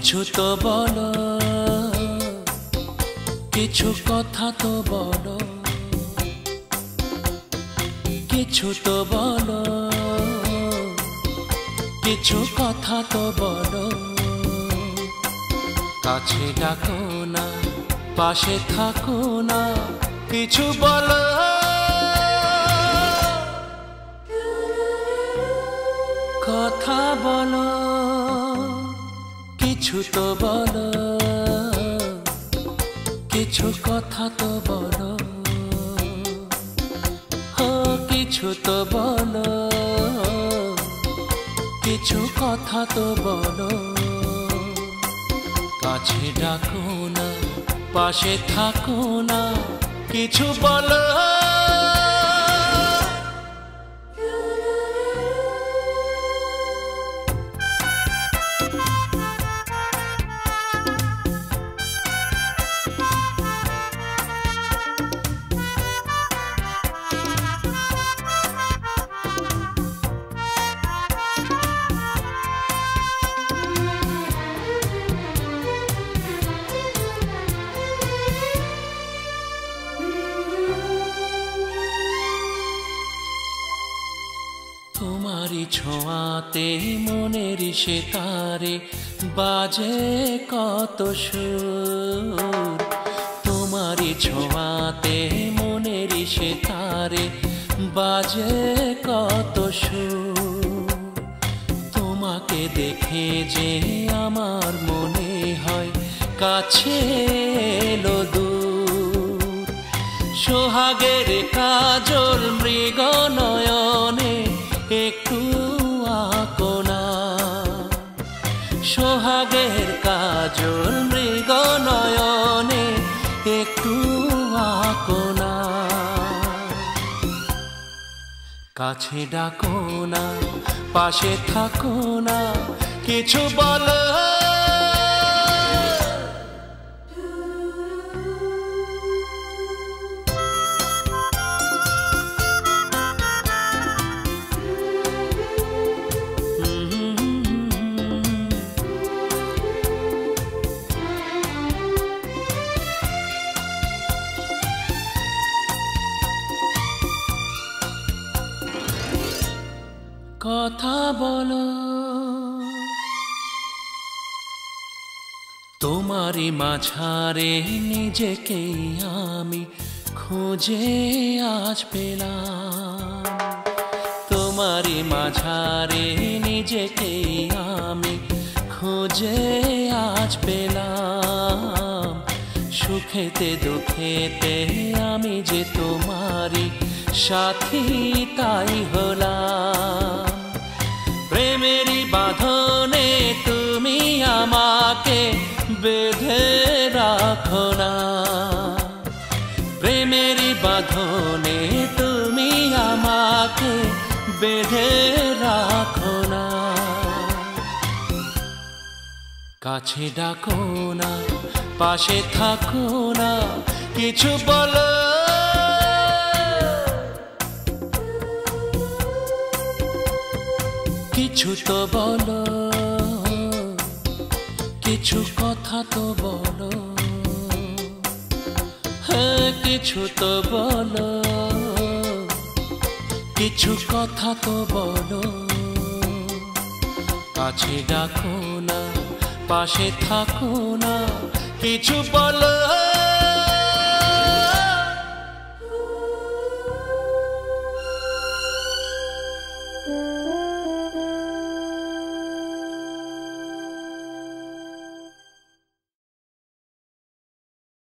কিছু তো বলো, কিছু কথা তো বলো, কিছু তো বলো, কিছু কথা তো বলো। কাছে ডাকো না, পাশে থাকো না, কিছু বলো। কথা বলো, কিছু তো বলো, কিছু কথা তো বলো। কিছু তো বলো, কিছু কথা তো বলো। কাছে ডাকো না, পাশে থাকো না, কিছু বলো। তোমারি ছোঁয়াতে মনের সেতারে বাজে কত সুর। তোমারি ছোঁয়াতে মনের সেতারে বাজে কত সুর। তোমাকে দেখে যে আমার মনে হয় কাছে এলো দূর। সোহাগের কাজল মৃগ নয়নে একটু আঁকো না। সোহাগের কাজল মৃগ নয়নে একটু আঁকো না। কাছে ডাকো না, পাশে থাকো না, কিছু বলো। কথা বলো, তোমারই মাঝারে নিজেকেই আমি খুঁজে আজ পেলাম। তোমারই মাঝারে নিজেকেই আমি খুঁজে আজ পেলাম। সুখেতে দুঃখেতে আমি যে তোমারই সাথী তাই হলাম। প্রেমেরই বাঁধনে তুমি আমাকে বেঁধে রাখো না। প্রেমেরই বাঁধনে তুমি আমাকে বেঁধে রাখো না। কাছে ডাকো না, পাশে থাকো না, কিছু বলো। কিছু তো বলো, কিছু কথা তো বলো। কিছু তো বলো, কিছু কথা তো বলো। কাছে ডাকো না, পাশে থাকো না, কিছু বলো।